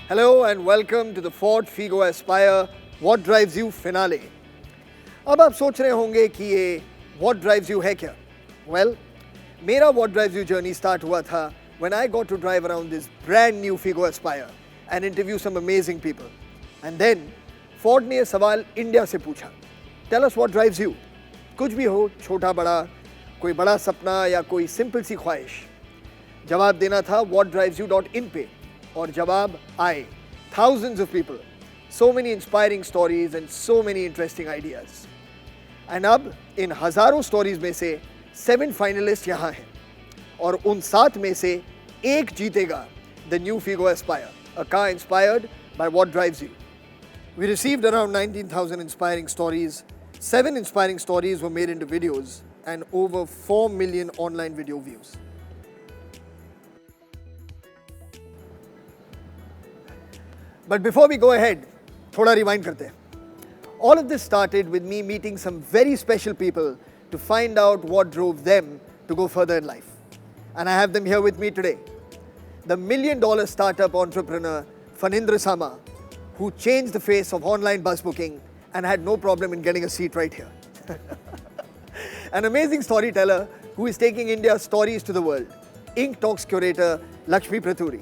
Hello and welcome to the Ford Figo Aspire What Drives You finale. अब आप सोच रहे होंगे कि ये What Drives You है क्या? Well, मेरा What Drives You journey start हुआ था when I got to drive around this brand new Figo Aspire and interview some amazing people. And then Ford ने ये सवाल इंडिया से पूछा. Tell us what drives you. कुछ भी हो, छोटा बड़ा, कोई बड़ा सपना या कोई सिंपल सी ख्वाहिश. जवाब देना था whatdrivesyou.in पे. और जवाब आए. Thousands of people, so many inspiring stories and so many interesting ideas. And अब इन हजारों stories में से 7 finalists यहाँ हैं. और उन 7 में से एक जीतेगा the new Figo Aspire, a car inspired by what drives you. We received around 19,000 inspiring stories. 7 inspiring stories were made into videos and over 4 million online video views. But before we go ahead, thoda rewind karte hain. All of this started with me meeting some very special people to find out what drove them to go further in life. And I have them here with me today. The $1 million startup entrepreneur, Phanindra Sama, who changed the face of online bus booking and had no problem in getting a seat right here. An amazing storyteller who is taking India's stories to the world, Ink Talks curator Lakshmi Praturi.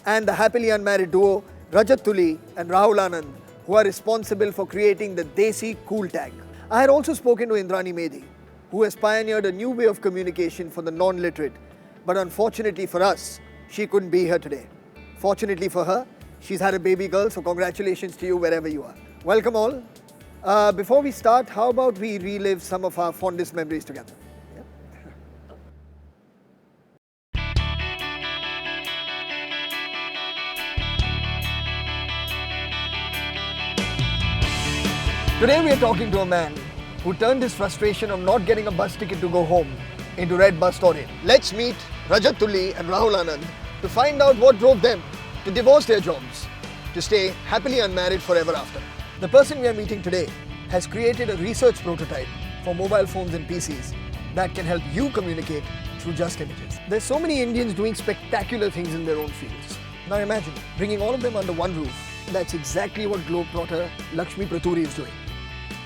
And the happily unmarried duo, Rajat Tuli and Rahul Anand, who are responsible for creating the Desi Cool tag. I had also spoken to Indrani Medhi, who has pioneered a new way of communication for the non-literate. But unfortunately for us, she couldn't be here today. Fortunately for her, she's had a baby girl, so congratulations to you wherever you are. Welcome all. Before we start, how about we relive some of our fondest memories together? Today we are talking to a man who turned his frustration of not getting a bus ticket to go home into Redbud Story. Let's meet Rajat Tuli and Rahul Anand to find out what drove them to divorce their jobs, to stay happily unmarried forever after. The person we are meeting today has created a research prototype for mobile phones and PCs that can help you communicate through just images. There's so many Indians doing spectacular things in their own fields. Now imagine bringing all of them under one roof. That's exactly what globetrotter Lakshmi Praturi is doing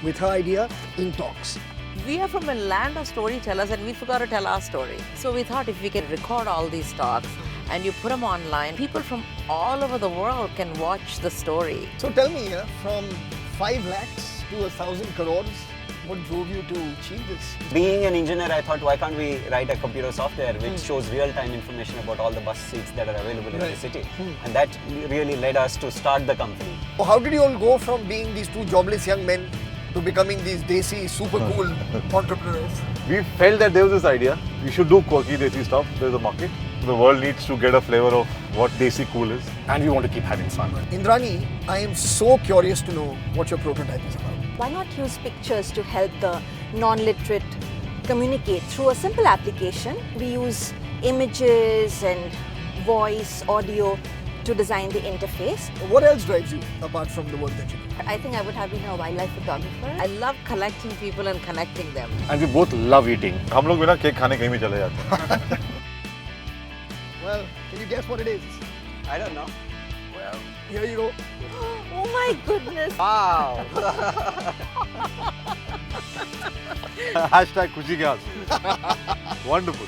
with her idea, Ink Talks. We are from a land of storytellers and we forgot to tell our story. So we thought if we can record all these talks and you put them online, people from all over the world can watch the story. So tell me, from 5 lakhs to 1,000 crores, what drove you to achieve this? Being an engineer, I thought, why can't we write a computer software which shows real-time information about all the bus seats that are available in the city? And that really led us to start the company. So how did you all go from being these 2 jobless young men to becoming these desi, super cool entrepreneurs? We felt that there was this idea, we should do quirky desi stuff, there's a market. The world needs to get a flavor of what desi cool is, and we want to keep having fun. Indrani, I am so curious to know what your prototype is about. Why not use pictures to help the non-literate communicate through a simple application? We use images and voice, audio to design the interface. What else drives you apart from the work that you do? I think I would have been a wildlife photographer. I love collecting people and connecting them. And we both love eating. हम लोग बिना cake खाने कहीं भी चले जाते हैं. Well, can you guess what it is? I don't know. Well, here you go. Oh my goodness! Wow! Hashtag खुशी के आंसू. Wonderful.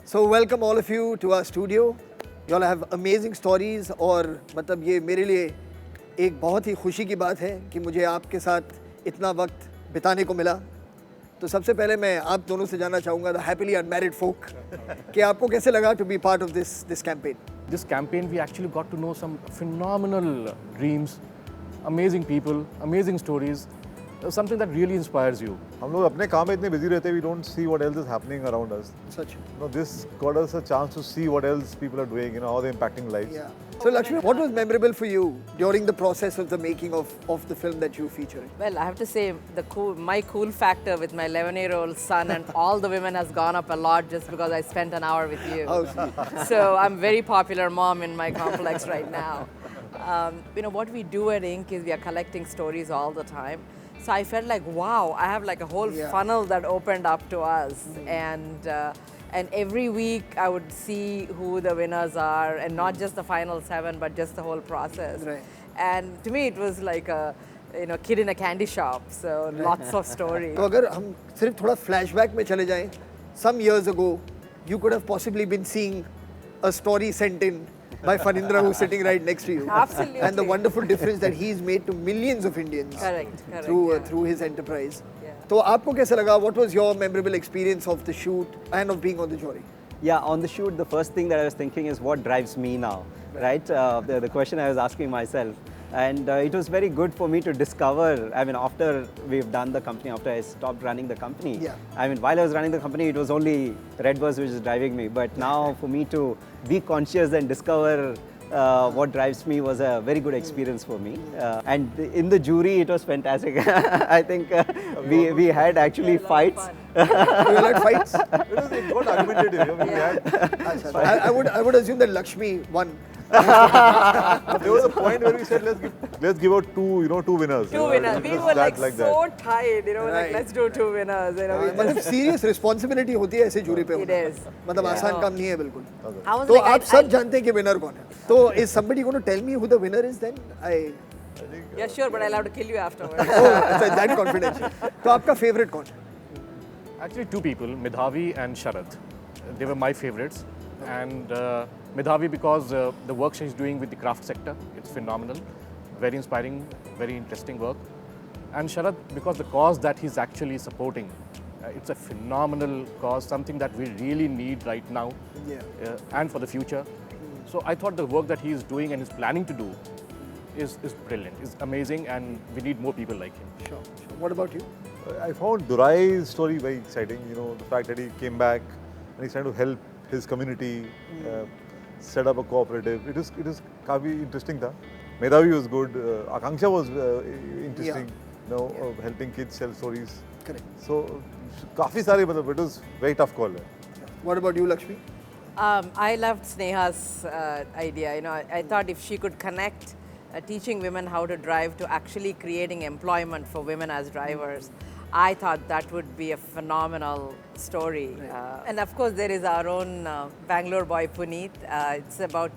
So welcome all of you to our studio. You all have amazing stories और मतलब ये मेरे लिए एक बहुत ही खुशी की बात है कि मुझे आपके साथ इतना वक्त बिताने को मिला. तो सबसे पहले मैं आप दोनों से जानना चाहूँगा the happily unmarried folk कि आपको कैसे लगा to be part of this campaign? This campaign we actually got to know some phenomenal dreams, amazing people, amazing stories. Something that really inspires you. हम लोग अपने काम में इतने busy रहते हैं, we don't see what else is happening around us. Such. This got us a chance to see what else people are doing, how they're impacting lives. Yeah. So Lakshmi, what was memorable for you during the process of the making of the film that you featured? Well, I have to say my cool factor with my 11-year-old son and all the women has gone up a lot just because I spent an hour with you. Oh, sweet. So I'm very popular mom in my complex right now. what we do at Inc. is we are collecting stories all the time. So I felt like, wow, I have like a whole funnel that opened up to us. And every week I would see who the winners are, and not just the final 7, but just the whole process. Right. And to me, it was like a kid in a candy shop. So lots of stories. तो अगर हम सिर्फ थोड़ा flashback में चले जाएं, some years ago, you could have possibly been seeing a story sent in by Fanindra, who's sitting right next to you. Absolutely. And the wonderful difference that he's made to millions of Indians. Correct, through his enterprise. Yeah. तो आपको कैसा लगा? What was your memorable experience of the shoot and of being on the jury? Yeah, on the shoot, the first thing that I was thinking is what drives me now, right? The question I was asking myself. And it was very good for me to discover, I mean, after we've done the company, after I stopped running the company, I mean, while I was running the company, it was only Redbud which was driving me. But now for me to be conscious and discover what drives me was a very good experience for me. And in the jury, it was fantastic. I think we had actually fights. You had fights? It got argumentative. We had I would assume that Lakshmi won. There was a point where we said let's give out two winners. Two winners. We were like that. so tired, Right. like let's do 2 winners. मतलब serious responsibility होती है ऐसे jury पे It होना. is. मतलब आसान काम नहीं है बिल्कुल. I was तो like, आप सब जानते हैं कि winner कौन है. तो is somebody going to tell me who the winner is then? Yeah, sure, but I'll have to kill you afterwards. अच्छा that confidential. तो आपका favorite कौन है? Actually, 2 people, Midhavi and Sharad. They were my favorites. And Midhavi because the work she's doing with the craft sector, it's phenomenal. Very inspiring, very interesting work. And Sharad because the cause that he's actually supporting, it's a phenomenal cause, something that we really need right now and for the future. So I thought the work that he's doing and is planning to do is brilliant, is amazing, and we need more people like him. Sure. What about you? I found Durai's story very exciting. The fact that he came back and he's trying to help his community, set up a cooperative. It is काफी interesting था. Medhavi was good. Akanksha was interesting. Helping kids tell stories. Correct. So काफी सारे मतलब it was very tough call. What about you, Lakshmi? I loved Sneha's idea. I thought if she could connect teaching women how to drive to actually creating employment for women as drivers, I thought that would be a phenomenal story. And of course, there is our own Bangalore boy, Puneet. It's about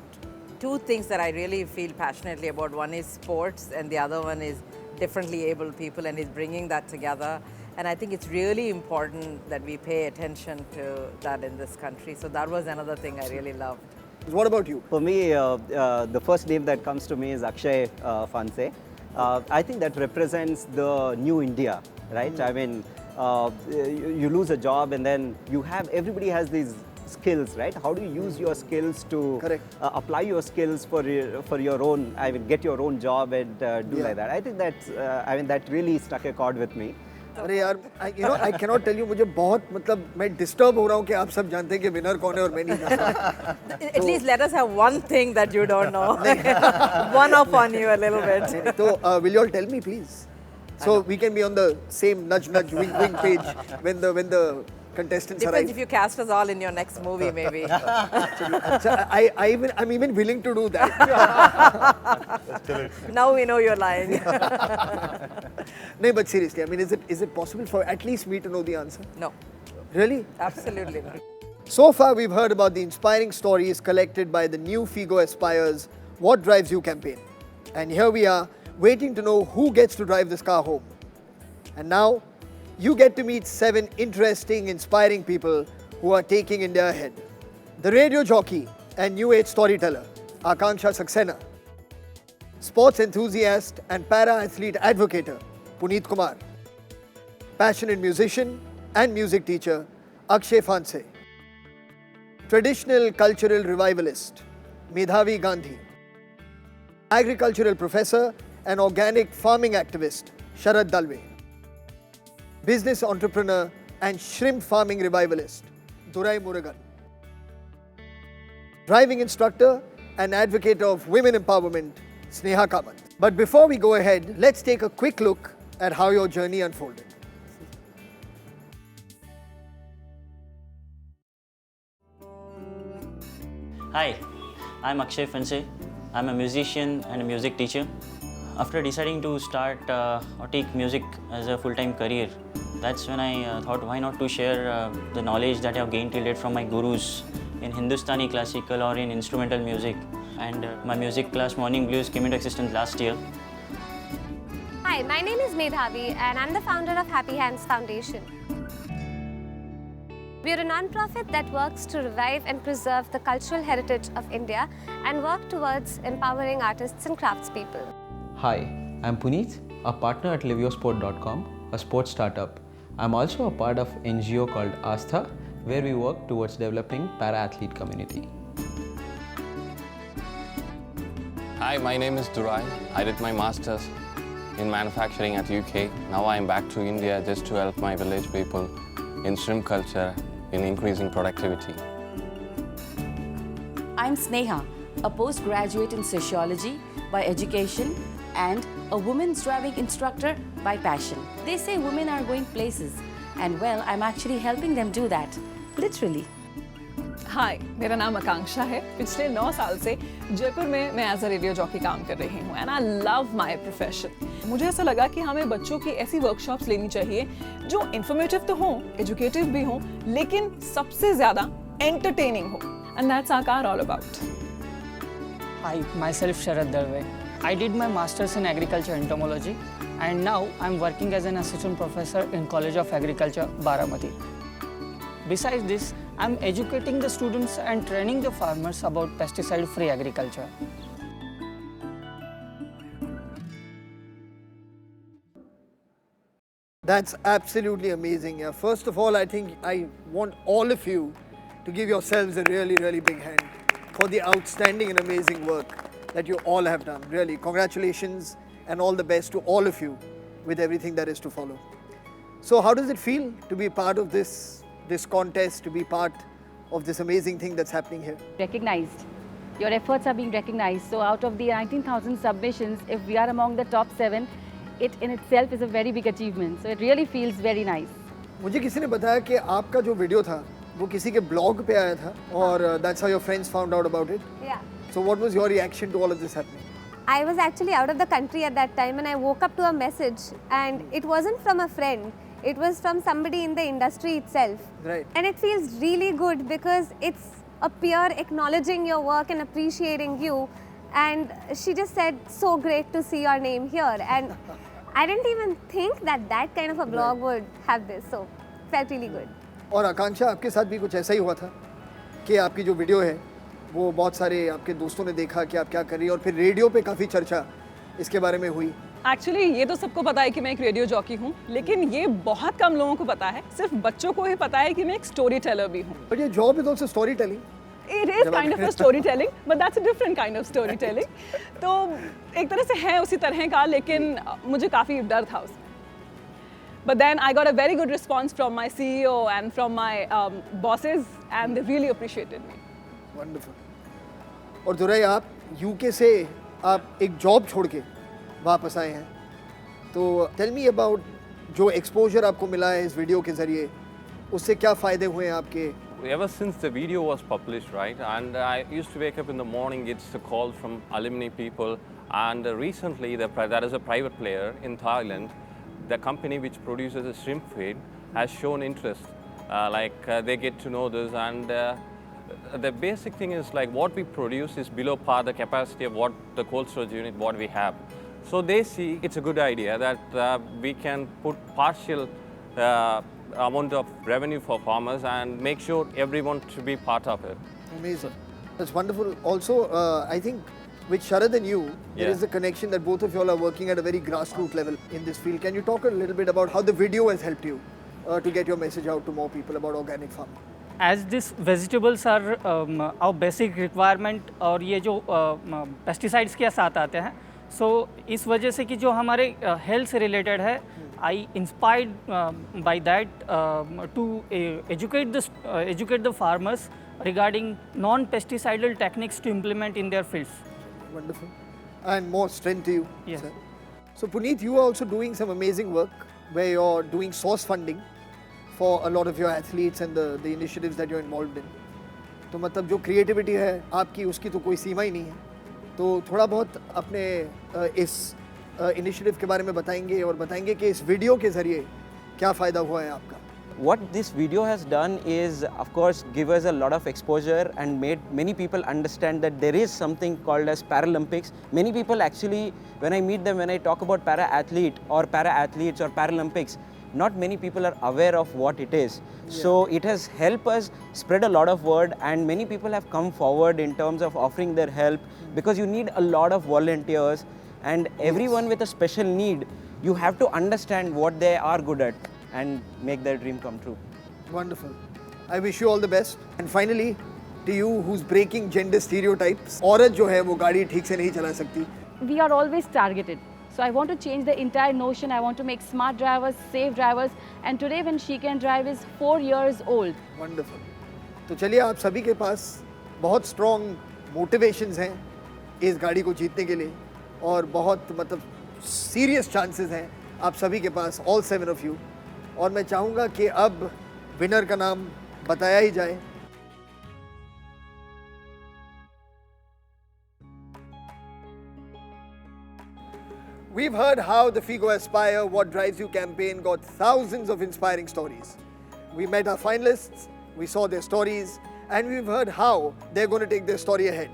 2 things that I really feel passionately about. One is sports, and the other one is differently abled people, and he's bringing that together. And I think it's really important that we pay attention to that in this country. So that was another thing I really loved. What about you? For me, the first name that comes to me is Akshay Fanse. I think that represents the new India, right? I mean, you lose a job and then everybody has these skills, right? How do you use your skills to apply your skills for your own, get your own job and do like that? I think that really struck a chord with me. अरे यार, I cannot tell you, मुझे बहुत मतलब मैं disturb हो रहा हूँ कि आप सब जानते हैं कि winner कौन है और मैं नहीं जानता. At least let us have one thing that you don't know. One up on you a little bit. So will you all tell me, please? So we can be on the same nudge, wink, wink page when the contestants Depends arrive. if you cast us all in your next movie, maybe. So I'm even willing to do that. Now we know you're lying. No, but seriously, I mean, is it possible for at least me to know the answer? No, Really? absolutely not. So far, we've heard about the inspiring stories collected by the new Figo Aspire's What Drives You campaign. And here we are, waiting to know who gets to drive this car home. And now, you get to meet 7 interesting, inspiring people who are taking India ahead. The radio jockey and new age storyteller, Akanksha Saxena. Sports enthusiast and para-athlete advocator, Puneet Kumar. Passionate musician and music teacher, Akshay Fanse. Traditional cultural revivalist, Medhavi Gandhi. Agricultural professor and organic farming activist, Sharad Dalve. Business entrepreneur and shrimp farming revivalist, Durai Murugan. Driving instructor and advocate of women empowerment, Sneha Kamath. But before we go ahead, let's take a quick look at how your journey unfolded. Hi, I'm Akshay Fanse. I'm a musician and a music teacher. After deciding to start or take music as a full-time career, that's when I thought why not to share the knowledge that I have gained till date from my gurus in Hindustani classical or in instrumental music. And my music class Morning Blues came into existence last year. Hi, my name is Medhavi and I'm the founder of Happy Hands Foundation. We are a non-profit that works to revive and preserve the cultural heritage of India and work towards empowering artists and craftspeople. Hi, I'm Puneet, a partner at liviosport.com, a sports startup. I'm also a part of NGO called Astha, where we work towards developing para-athlete community. Hi, my name is Durai. I did my master's in manufacturing at UK. Now I'm back to India just to help my village people in shrimp culture in increasing productivity. I'm Sneha, a postgraduate in sociology by education and a women's driving instructor by passion. They say women are going places, and well, I'm actually helping them do that, literally. हाय, मेरा नाम आकांक्षा है। पिछले 9 साल से जयपुर में मैं as a radio jockey काम कर रही हूँ and I love my profession. मुझे ऐसा लगा कि हमें बच्चों की ऐसी वर्कशॉप्स लेनी चाहिए जो इन्फॉर्मेटिव तो हों, एजुकेटिव भी हों, लेकिन सबसे ज़्यादा एंटरटेनिंग हो, and that's our all about. Hi, myself Sharad Darve. I did my Masters in Agriculture Entomology and now I'm working as an assistant professor in College of Agriculture, Baramati. Besides this, I'm educating the students and training the farmers about pesticide-free agriculture. That's absolutely amazing. Yeah. First of all, I think I want all of you to give yourselves a really, really big hand for the outstanding and amazing work that you all have done. Really, congratulations and all the best to all of you with everything that is to follow. So how does it feel to be part of this contest, to be part of this amazing thing that's happening here? Recognized. Your efforts are being recognized. So out of the 19,000 submissions, if we are among the top 7, it in itself is a very big achievement. So it really feels very nice. मुझे किसी ने बताया कि आपका जो video था वो किसी के ब्लॉग पे आया था और that's how your friends found out about it. Yeah. So what was your reaction to all of this happening? I was actually out of the country at that time and I woke up to a message and it wasn't from a friend. It was from somebody in the industry itself. Right. And it feels really good because it's a peer acknowledging your work and appreciating you. And she just said, so great to see your name here. And I didn't even think that that kind of a blog would have this. So felt really good. और आकांक्षा आपके साथ भी कुछ ऐसा ही हुआ था कि आपकी जो वीडियो है वो बहुत सारे आपके दोस्तों ने देखा कि आप क्या कर रही हैं और फिर रेडियो पे काफ़ी चर्चा इसके बारे में हुई। एक्चुअली ये तो सबको पता है कि मैं एक रेडियो जॉकी हूँ, लेकिन ये बहुत कम लोगों को पता है। सिर्फ बच्चों को ही पता है कि मैं एक स्टोरी टेलर भी हूँ। But your job is also storytelling. It is kind of a storytelling, but that's a different kind of storytelling. तो एक तरह से है उसी तरह का, लेकिन मुझे काफ़ी डर था उसमें। But then I got a very good response from my CEO and from my bosses, and they really appreciated me. Wonderful. और दुराई आप UK से आप एक जॉब छोड़ के वापस आए हैं, तो टेल मी अबाउट जो एक्सपोजर आपको मिला है इस वीडियो के ज़रिए, उससे क्या फ़ायदे हुए हैं आपके? Ever since the video was published, right, and I used to wake up in the morning, get the calls from alumni people, and recently there is a private player in Thailand, the company which produces a shrimp feed has shown interest, they get to know this, and the basic thing is like what we produce is below par the capacity of what the cold storage unit what we have. So they see it's a good idea that we can put partial amount of revenue for farmers and make sure everyone should be part of it. Amazing. That's wonderful. Also, I think with Sharad and you, there is a connection that both of you all are working at a very grassroots level in this field. Can you talk a little bit about how the video has helped you to get your message out to more people about organic farming? As these vegetables are our basic requirement और ये जो pesticides के साथ आते हैं, so इस वजह से कि जो हमारे health से related है, I inspired by that to educate the farmers regarding non-pesticidal techniques to implement in their fields. Wonderful. And more strength to you. Yes. Sir. So Puneet, you are also doing some amazing work where you're doing source funding for a lot of your athletes and the initiatives that you're involved in. तो मतलब जो creativity है आपकी उसकी तो कोई सीमा ही नहीं है. तो थोड़ा बहुत अपने इस इनिशिएटिव के बारे में बताएंगे और बताएंगे कि इस वीडियो के ज़रिए क्या फ़ायदा हुआ है आपका. What this video has done is, of course, give us a lot of exposure and made many people understand that there is something called as Paralympics. Many people actually, when I meet them, when I talk about para-athlete or para-athletes or Paralympics, not many people are aware of what it is. Yeah. So it has helped us spread a lot of word, and many people have come forward in terms of offering their help, because you need a lot of volunteers, and everyone with a special need, you have to understand what they are good at and make their dream come true. Wonderful. I wish you all the best. And finally, to you who's breaking gender stereotypes, औरत जो है वो गाड़ी ठीक से नहीं चला सकती. We are always targeted. So I want to change the entire notion. I want to make smart drivers, safe drivers. And today when she can drive is 4 years old. Wonderful. तो चलिए आप सभी के पास बहुत strong motivations हैं इस गाड़ी को जीतने के लिए, और बहुत मतलब serious chances हैं आप सभी के पास, all 7 of you. और मैं चाहूँगा कि अब विनर का नाम बताया ही जाए. We've heard how the Figo Aspire What Drives You campaign got thousands of inspiring stories. We met our finalists, we saw their stories, and we've heard how they're going to take their story ahead.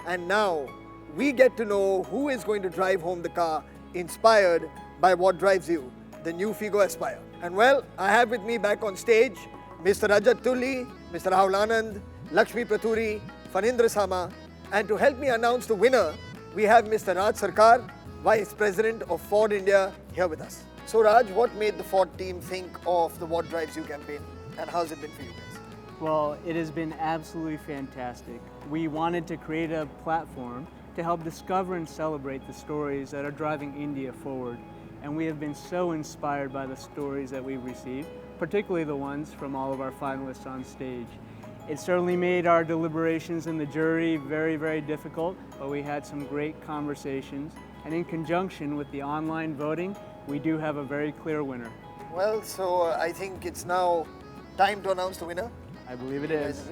And now we get to know who is going to drive home the car inspired by What Drives You, the new Figo Aspire. And well, I have with me back on stage Mr. Rajat Tulli, Mr. Rahul Anand, Lakshmi Praturi, Fanindra Sama, and to help me announce the winner, we have Mr. Raj Sarkar, Vice President of Ford India, here with us. So Raj, what made the Ford team think of the What Drives You campaign, and how's it been for you guys? Well, it has been absolutely fantastic. We wanted to create a platform to help discover and celebrate the stories that are driving India forward. And we have been so inspired by the stories that we've received, particularly the ones from all of our finalists on stage. It certainly made our deliberations in the jury very, very difficult, but we had some great conversations. And in conjunction with the online voting, we do have a very clear winner. Well, so I think it's now time to announce the winner. I believe it is.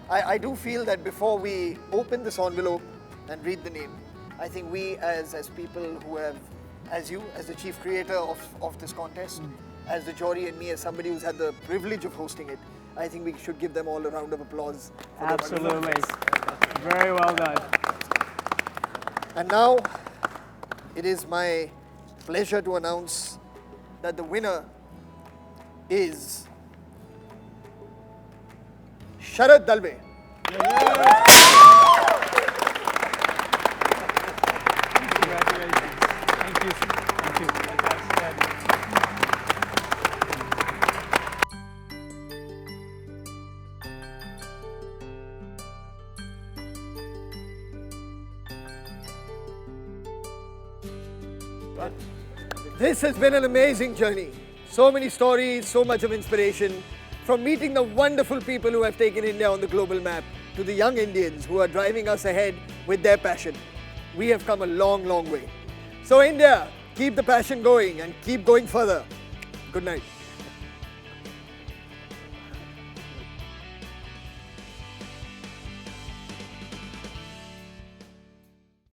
I do feel that before we open this envelope and read the name, I think we as people who have, as you, as the chief creator of this contest, as the jury, and me as somebody who's had the privilege of hosting it, I think we should give them all a round of applause. Absolutely. Very well done. And now, it is my pleasure to announce that the winner is Sharad Dalve. Congratulations. Thank you. Thank you. This has been an amazing journey. So many stories, so much of inspiration, from meeting the wonderful people who have taken India on the global map to the young Indians who are driving us ahead with their passion. We have come a long, long way. So India, keep the passion going and keep going further. Good night.